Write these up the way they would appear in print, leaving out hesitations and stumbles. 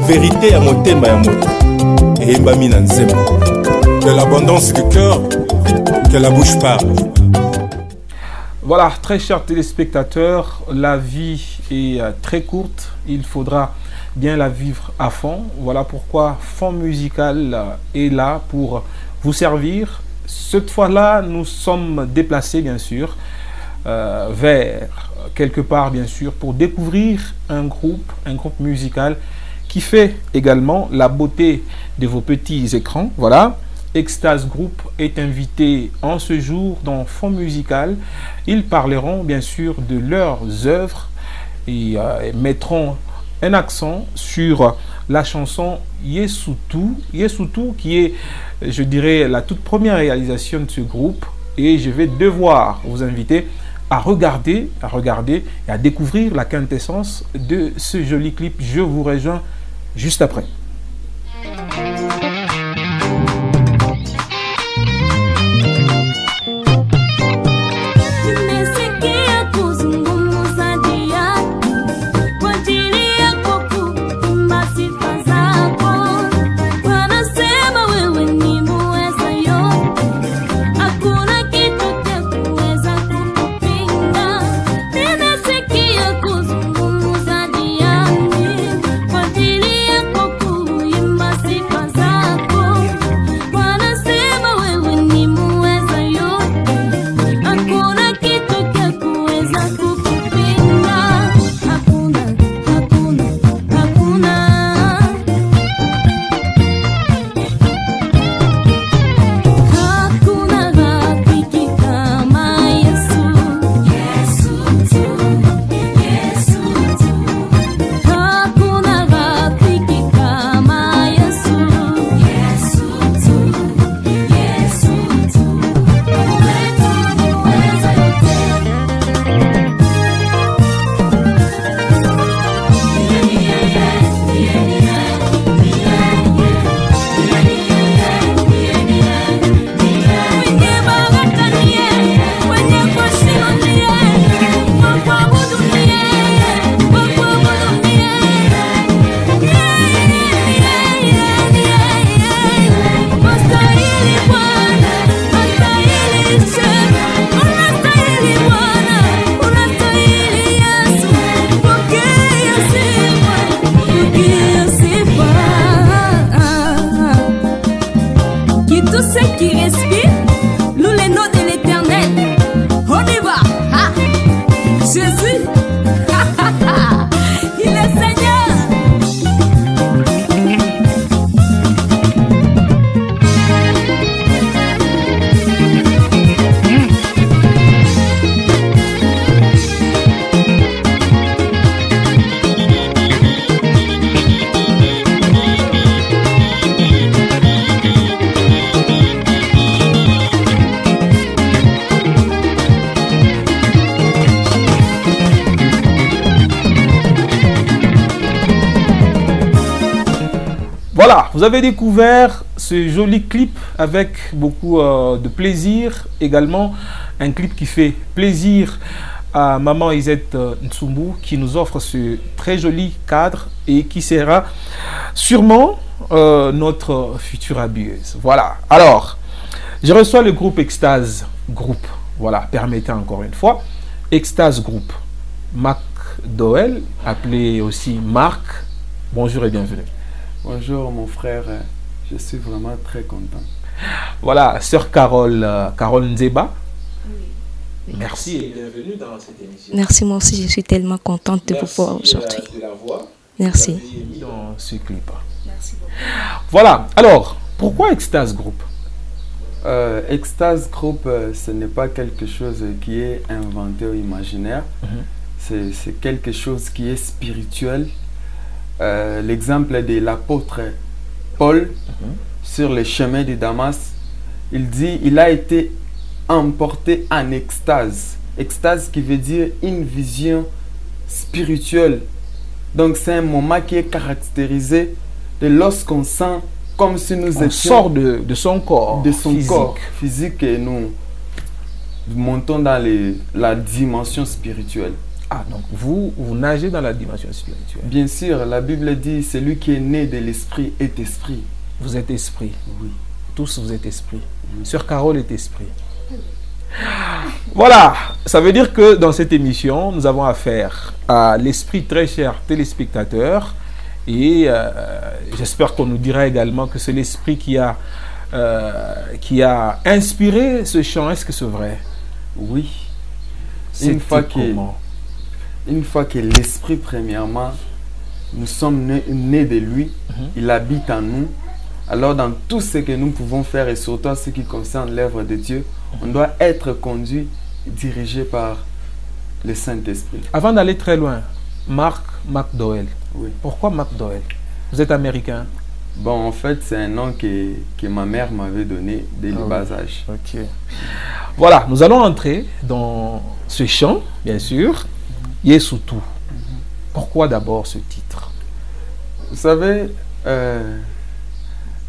vérité à motema ya moto eyembami na nzembo. De l'abondance du cœur que la bouche parle. Voilà, très chers téléspectateurs, la vie est très courte, il faudra bien la vivre à fond. Voilà pourquoi Fond Musical est là pour vous servir. Cette fois-là, nous sommes déplacés bien sûr vers quelque part bien sûr pour découvrir un groupe musical qui fait également la beauté de vos petits écrans. Voilà. Extase Group est invité en ce jour dans Fond Musical. Ils parleront bien sûr de leurs œuvres et mettront un accent sur la chanson Yesutu. Yesutu qui est, je dirais, la toute première réalisation de ce groupe. Et je vais devoir vous inviter à regarder et à découvrir la quintessence de ce joli clip. Je vous rejoins juste après. Voilà, vous avez découvert ce joli clip avec beaucoup de plaisir. Également, un clip qui fait plaisir à Maman Isette Nsumbu qui nous offre ce très joli cadre et qui sera sûrement notre future habilleuse. Voilà, alors, je reçois le groupe Extase Group. Voilà, permettez encore une fois. Extase Group. Mac Doel, appelé aussi Marc. Bonjour et bienvenue. Bonjour mon frère, je suis vraiment très content. Voilà, sœur Carole, Carole Nzeba. Oui. Merci et bienvenue dans cette émission. Merci, moi aussi je suis tellement contente de vous voir aujourd'hui. De la voix. Merci. Que vous avez mis dans ce clip. Merci beaucoup. Voilà, alors, pourquoi Extase Group? Extase Group, ce n'est pas quelque chose qui est inventé ou imaginaire. C'est quelque chose qui est spirituel. L'exemple de l'apôtre Paul sur les chemins de Damas, il dit il a été emporté en extase. Extase qui veut dire une vision spirituelle. Donc c'est un moment qui est caractérisé de lorsqu'on sent comme si nous étions... sort de son corps. De son corps physique et nous montons dans la dimension spirituelle. Ah, donc vous nagez dans la dimension spirituelle. Bien sûr, la Bible dit, celui qui est né de l'esprit est esprit. Vous êtes esprit. Oui. Tous vous êtes esprit. Sœur Carole est esprit. Voilà, ça veut dire que dans cette émission, nous avons affaire à l'esprit très cher téléspectateur. Et j'espère qu'on nous dira également que c'est l'esprit qui a inspiré ce chant. Est-ce que c'est vrai? Oui. Une fois que l'esprit, premièrement, nous sommes nés de lui, il habite en nous. Alors dans tout ce que nous pouvons faire et surtout ce qui concerne l'œuvre de Dieu, on doit être conduit, dirigé par le Saint-Esprit. Avant d'aller très loin, Mark McDowell. Oui. Pourquoi McDowell? Vous êtes américain? Bon, en fait, c'est un nom que ma mère m'avait donné dès le bas âge. Ok. Voilà, nous allons entrer dans ce chant, bien sûr. Yesutu. Pourquoi d'abord ce titre? Vous savez,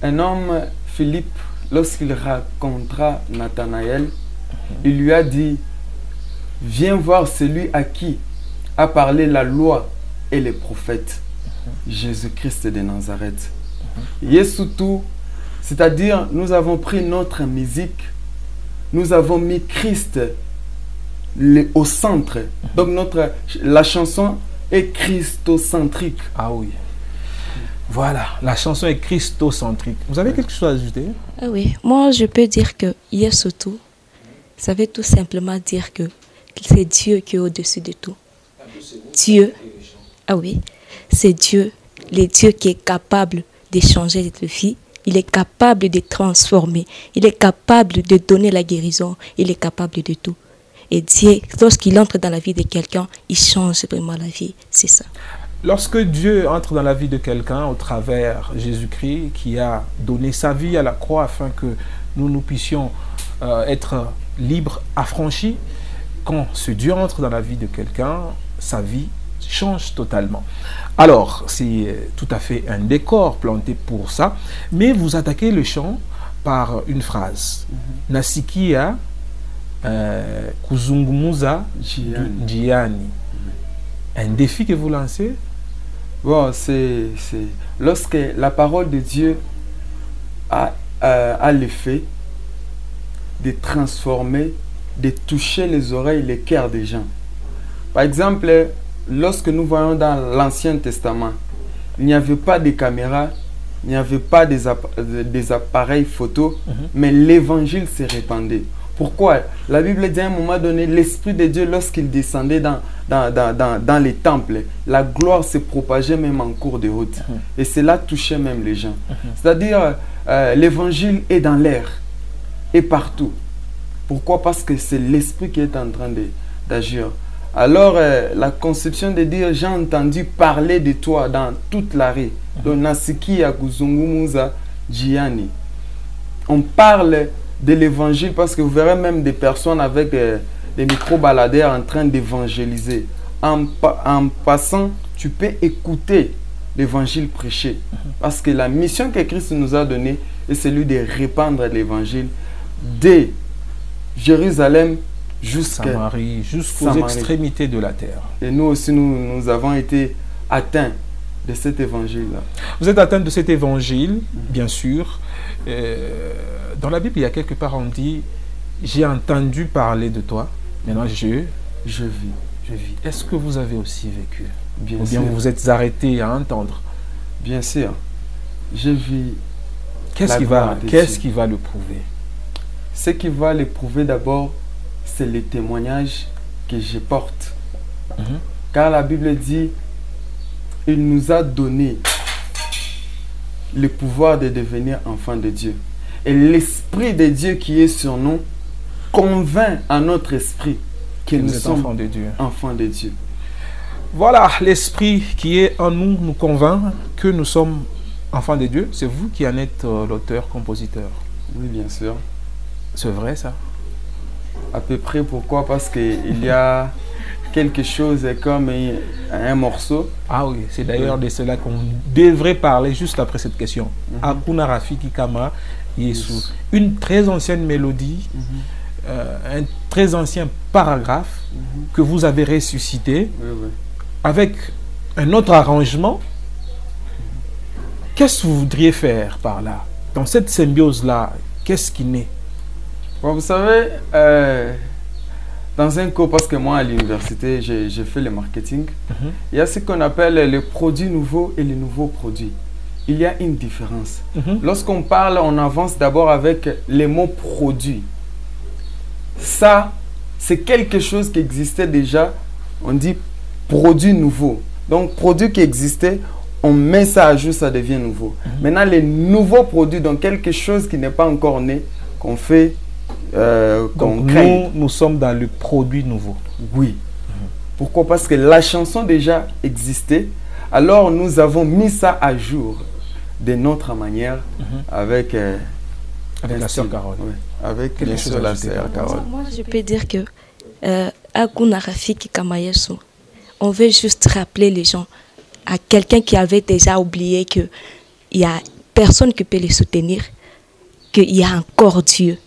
un homme, Philippe, lorsqu'il rencontra Nathanaël, il lui a dit, viens voir celui à qui a parlé la loi et les prophètes, Jésus-Christ de Nazareth. Yesutu, c'est-à-dire nous avons pris notre musique, nous avons mis Christ au centre. Donc la chanson est christocentrique. Ah oui. Voilà, la chanson est christocentrique. Vous avez quelque chose à ajouter? Ah oui, moi je peux dire que Yesutu, ça veut tout simplement dire que c'est Dieu qui est au-dessus de tout. Dieu, ah oui, c'est Dieu, le Dieu qui est capable de changer notre vie. Il est capable de transformer. Il est capable de donner la guérison. Il est capable de tout. Et Dieu, lorsqu'il entre dans la vie de quelqu'un, il change vraiment la vie. C'est ça. Lorsque Dieu entre dans la vie de quelqu'un au travers Jésus-Christ qui a donné sa vie à la croix afin que nous puissions être libres, affranchis, quand ce Dieu entre dans la vie de quelqu'un, sa vie change totalement. Alors, c'est tout à fait un décor planté pour ça, mais vous attaquez le chant par une phrase. Nasikia kuzungumuza njiani. Un défi que vous lancez? Bon, c'est lorsque la parole de Dieu a l'effet de transformer, de toucher les oreilles, les cœurs des gens. Par exemple, lorsque nous voyons dans l'Ancien Testament, il n'y avait pas de caméras, il n'y avait pas des appareils photos, mais l'évangile se répandait. Pourquoi? La Bible dit à un moment donné, l'Esprit de Dieu, lorsqu'il descendait dans les temples, la gloire se propageait même en cours de route. Et cela touchait même les gens. C'est-à-dire, l'évangile est dans l'air et partout. Pourquoi? Parce que c'est l'Esprit qui est en train d'agir. Alors, la conception de dire, j'ai entendu parler de toi dans toute la rue. Donc, Nasiki Yakuzungumuza Jiani. On parle de l'évangile parce que vous verrez même des personnes avec des micro-baladeurs en train d'évangéliser. En passant, tu peux écouter l'évangile prêché. Parce que la mission que Christ nous a donnée est celui de répandre l'évangile de Jérusalem jusqu'à Samarie, jusqu'aux extrémités de la terre. Et nous aussi, nous avons été atteints de cet évangile-là. Vous êtes atteints de cet évangile, bien sûr. Dans la Bible, il y a quelque part, on dit, j'ai entendu parler de toi, maintenant je vis. Est-ce que vous avez aussi vécu? Ou bien vous vous êtes arrêté à entendre? Bien sûr. Je vis. Qu'est-ce qui va le prouver? Ce qui va le prouver d'abord, c'est les témoignages que je porte. Car la Bible dit, il nous a donné le pouvoir de devenir enfants de Dieu. Et l'Esprit de Dieu qui est sur nous convainc à notre esprit que nous sommes enfants de Dieu. Voilà, l'Esprit qui est en nous nous convainc que nous sommes enfants de Dieu. C'est vous qui en êtes l'auteur-compositeur? Oui, bien sûr. C'est vrai ça? À peu près. Pourquoi? Parce qu'il y a quelque chose comme un morceau. Ah oui, c'est d'ailleurs de cela qu'on devrait parler juste après cette question. Hakuna Rafiki Kama Yesu. Une très ancienne mélodie un très ancien paragraphe que vous avez ressuscité avec un autre arrangement. Qu'est-ce que vous voudriez faire par là? Dans cette symbiose-là, qu'est-ce qui naît? Bon, vous savez, dans un cours, parce que moi à l'université, j'ai fait le marketing, il y a ce qu'on appelle les produits nouveaux et les nouveaux produits. Il y a une différence. Lorsqu'on parle, on avance d'abord avec les mots produits. Ça, c'est quelque chose qui existait déjà. On dit produit nouveau. Donc, produit qui existait, on met ça à jour, ça devient nouveau. Maintenant, les nouveaux produits, donc quelque chose qui n'est pas encore né, qu'on fait, qu'on crée. Nous sommes dans le produit nouveau. Oui. Pourquoi? Parce que la chanson déjà existait. Alors, nous avons mis ça à jour de notre manière avec la sœur Carole. Oui. Avec bien sûr la sœur Carole. Moi, je peux dire que Akuna Rafiki Kamayesu, on veut juste rappeler les gens à quelqu'un qui avait déjà oublié qu'il n'y a personne qui peut les soutenir, qu'il y a encore Dieu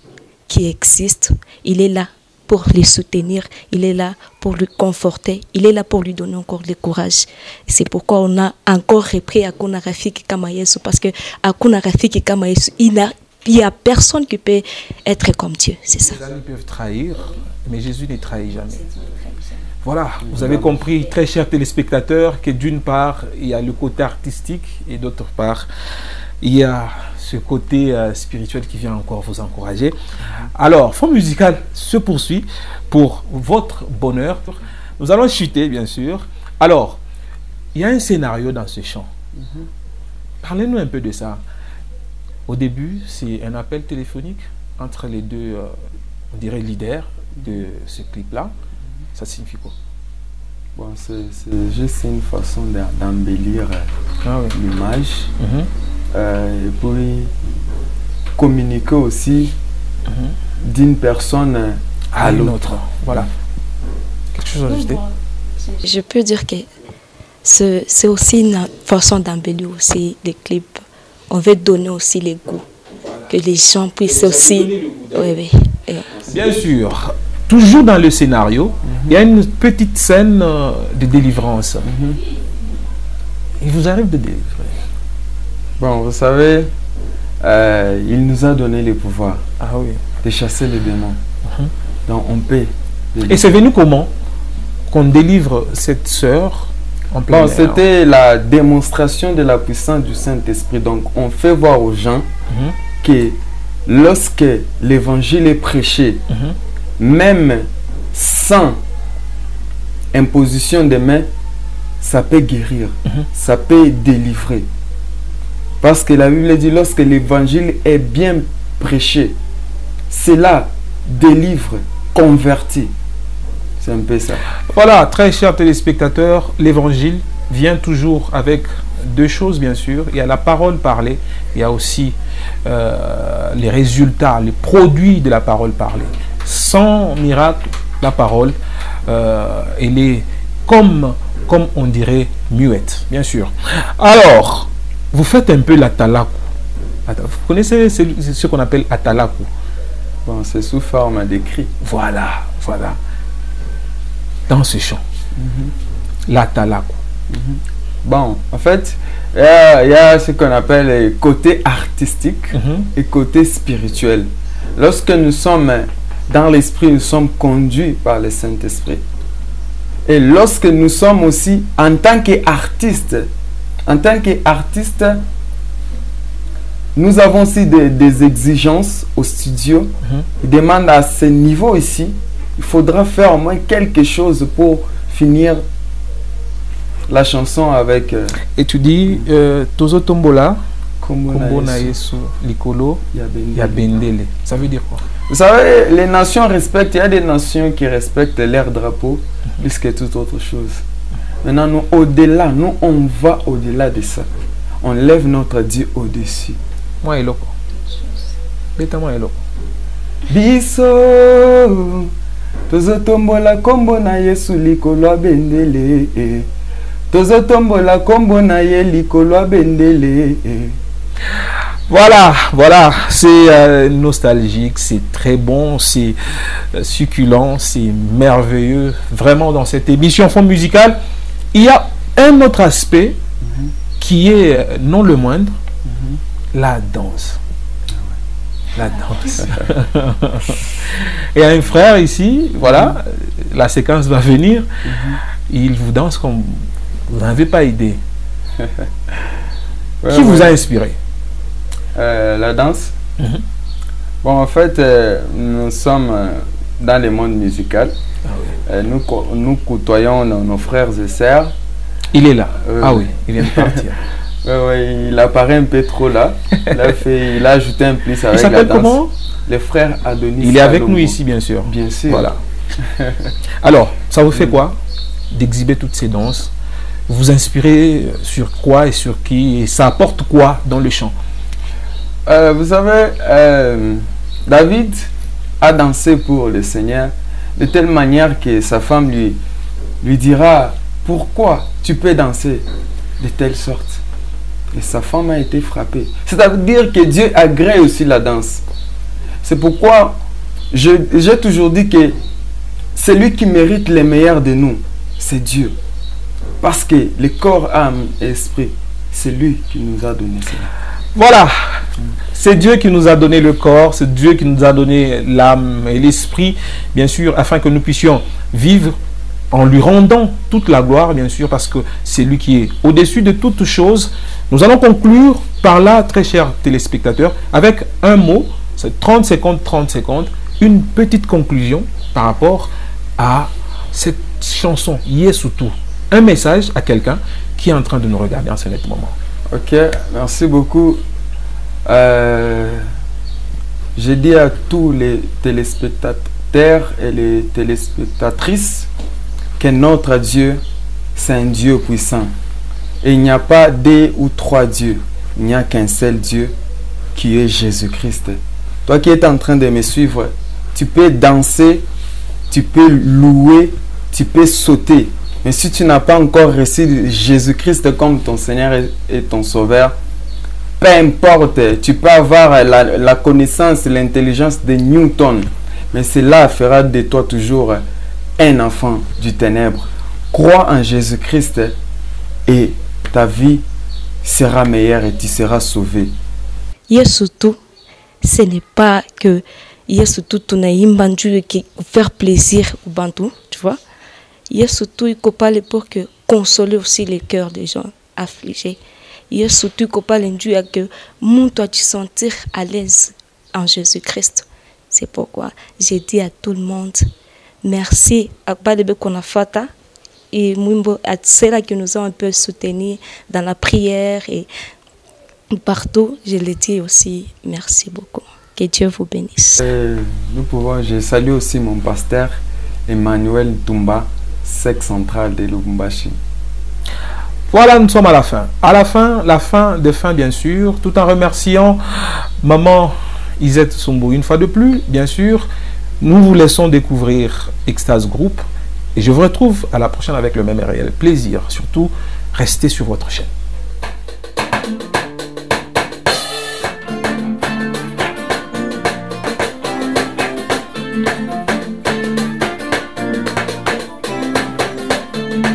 qui existe. Il est là pour les soutenir, il est là pour le conforter, il est là pour lui donner encore le courage. C'est pourquoi on a encore repris Akuna Rafiki Kamayesu, parce que Akuna Rafiki Kamayesu, il n'y a personne qui peut être comme Dieu, c'est ça. Les amis peuvent trahir, mais Jésus ne trahit jamais. Voilà, vous avez compris, très chers téléspectateurs, que d'une part, il y a le côté artistique et d'autre part, il y a ce côté spirituel qui vient encore vous encourager. Alors, Fond Musical se poursuit pour votre bonheur. Nous allons chuter, bien sûr. Alors, il y a un scénario dans ce chant. Parlez-nous un peu de ça. Au début, c'est un appel téléphonique entre les deux, on dirait, leaders de ce clip-là. Ça signifie quoi? Bon, c'est juste une façon d'embellir l'image. Et puis communiquer aussi d'une personne à l'autre. Voilà. Quelque chose à ajouter? Je peux dire que c'est aussi une façon d'embellir aussi les clips. On veut donner aussi les goûts, que les gens puissent aussi... Oui. Bien sûr. Toujours dans le scénario, il y a une petite scène de délivrance. Il vous arrive de délivrer? Bon, vous savez, il nous a donné le pouvoir de chasser les démons. Donc on peut. Et c'est venu comment qu'on délivre cette sœur en plein air? C'était la démonstration de la puissance du Saint-Esprit. Donc on fait voir aux gens que lorsque l'évangile est prêché, même sans imposition de main, ça peut guérir, ça peut délivrer. Parce que la Bible dit, lorsque l'évangile est bien prêché, cela délivre, convertit. C'est un peu ça. Voilà, très chers téléspectateurs, l'évangile vient toujours avec deux choses, bien sûr. Il y a la parole parlée, il y a aussi les résultats, les produits de la parole parlée. Sans miracle, la parole, elle est comme on dirait muette, bien sûr. Alors, vous faites un peu l'atalaku. Vous connaissez ce qu'on appelle atalaku? Bon, c'est sous forme d'écrit. Voilà. Dans ce chant, l'atalaku. Bon, en fait, il y a ce qu'on appelle côté artistique et côté spirituel. Lorsque nous sommes dans l'esprit, nous sommes conduits par le Saint-Esprit. Et lorsque nous sommes aussi en tant qu'artistes, nous avons aussi des exigences au studio. Ils demandent à ce niveau ici, il faudra faire au moins quelque chose pour finir la chanson avec... Et tu dis, Tozo Tombola, Kombo na Yesu Likolo, Yabendele. Ça veut dire quoi? Vous savez, les nations respectent, il y a des nations qui respectent leur drapeau plus que toute autre chose. Maintenant, nous, au-delà, nous, on va au-delà de ça. On lève notre Dieu au-dessus. Moi, et loco. Bêtement, et loco. Biso, Tozo Tombola, Kombo na Yesu Likolo, Yabendele. Tozo Tombola, Kombo na Ye Likolo, Yabendele. Voilà, c'est nostalgique, c'est très bon, c'est succulent, c'est merveilleux. Vraiment, dans cette émission Fond Musical, il y a un autre aspect qui est non le moindre, la danse. La danse. Et un frère ici, voilà, la séquence va venir, il vous danse comme vous n'avez pas idée. Qui vous a inspiré? La danse. Bon, en fait, nous sommes dans le monde musical. Nous côtoyons nos frères et sœurs. Il est là. Ah oui, il vient de partir. Il apparaît un peu trop là. Il a ajouté un plus avec la danse. Il s'appelle comment? Les frères Adonis. Il est avec nous ici, bien sûr. Bien sûr. Voilà. Alors, ça vous fait quoi d'exhiber toutes ces danses? Vous inspirez sur quoi et sur qui? Et ça apporte quoi dans le chant? Vous savez, David a dansé pour le Seigneur de telle manière que sa femme lui dira: pourquoi tu peux danser de telle sorte? Et sa femme a été frappée. C'est-à-dire que Dieu agrée aussi la danse. C'est pourquoi j'ai toujours dit que celui qui mérite le meilleur de nous, c'est Dieu. Parce que le corps, âme et esprit, c'est lui qui nous a donné cela. Voilà, c'est Dieu qui nous a donné le corps, c'est Dieu qui nous a donné l'âme et l'esprit, bien sûr, afin que nous puissions vivre en lui rendant toute la gloire, bien sûr, parce que c'est lui qui est au-dessus de toutes choses. Nous allons conclure par là, très chers téléspectateurs, avec un mot, c'est 30 secondes, une petite conclusion par rapport à cette chanson, Yesutu. Un message à quelqu'un qui est en train de nous regarder en ce net moment. Ok, merci beaucoup. J'ai dit à tous les téléspectateurs et les téléspectatrices que notre Dieu, c'est un Dieu puissant. Et il n'y a pas deux ou trois dieux. Il n'y a qu'un seul Dieu qui est Jésus-Christ. Toi qui es en train de me suivre, tu peux danser, tu peux louer, tu peux sauter. Mais si tu n'as pas encore reçu Jésus-Christ comme ton Seigneur et ton Sauveur, peu importe, tu peux avoir la connaissance, l'intelligence de Newton, mais cela fera de toi toujours un enfant du ténèbre. Crois en Jésus-Christ et ta vie sera meilleure et tu seras sauvé. Yesutu, ce n'est pas que Yesutu tunaimbandu qui faire plaisir au bantou, tu vois. Yesutu il faut parler pour que consoler aussi les cœurs des gens affligés. Yesutu il faut parler que mon toi tu sentir à l'aise en Jésus-Christ. C'est pourquoi j'ai dit à tout le monde merci à Balebe Konafata et Mumbo à ceux qui nous ont un peu soutenus dans la prière et partout. Je le dis aussi merci beaucoup. Que Dieu vous bénisse. Je salue aussi mon pasteur Emmanuel Tumba, sec central de Lubumbashi. Voilà, nous sommes à la fin. À la fin de fin, bien sûr, tout en remerciant maman Isette Sombo une fois de plus, bien sûr. Nous vous laissons découvrir Extase Group et je vous retrouve à la prochaine avec le même et réel plaisir. Surtout, restez sur votre chaîne.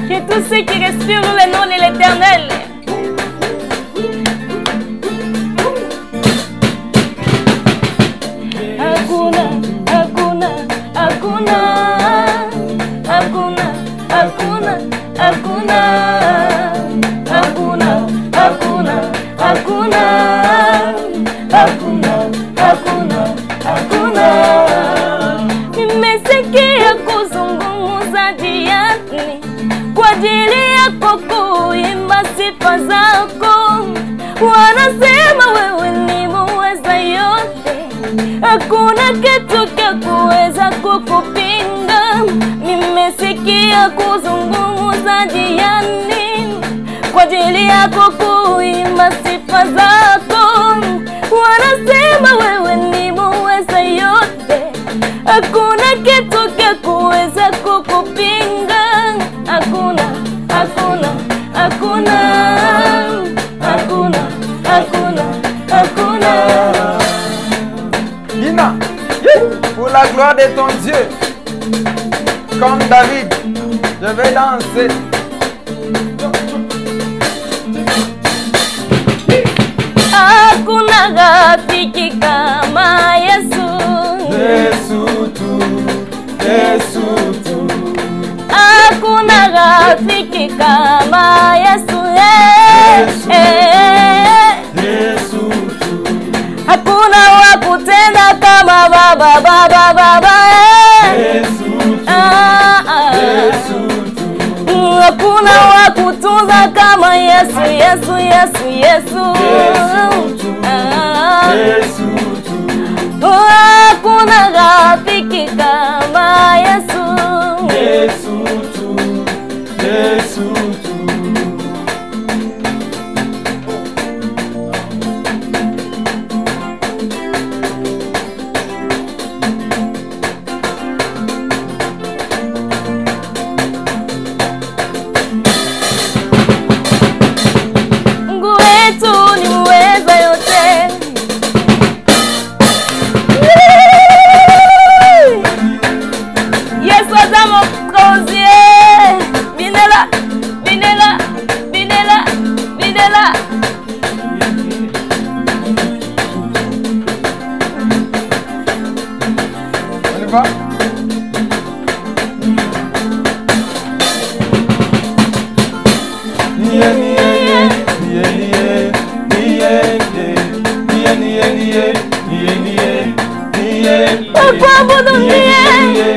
Que tous ceux qui respirent le nom de l'Éternel. Nimesikia kuzungumza jiani kwa ajili yako kuimba sifa zako. Wanasema wewe ni muweza yote, hakuna kitu cha kuweza kukupinga. Nimesikia kuzungumza jiani kwa ajili yako kuimba sifa zako. Wanasema wewe ni muweza yote, hakuna kitu cha kuweza kukupinga. Hakuna, hakuna, hakuna, hakuna, hakuna, hakuna. la gloire de ton Dieu. Comme David, je vais danser. Hakuna rafiki kama Yesu. Yesu tu, Yesu tu. Hakuna rafiki kama Yesu. Yesu tu. Hakuna wa kutenda kama baba. Yesu tu. Yesu tu. Hakuna wa kutunza kama Yesu. Yesu tu. Hakuna rafiki kama Yesu. Yesu tu. Yesu tu. Mungu wetu ni muweza yote. Yesu azamo kozie. Binela. On y va? Akuabudu ndiye.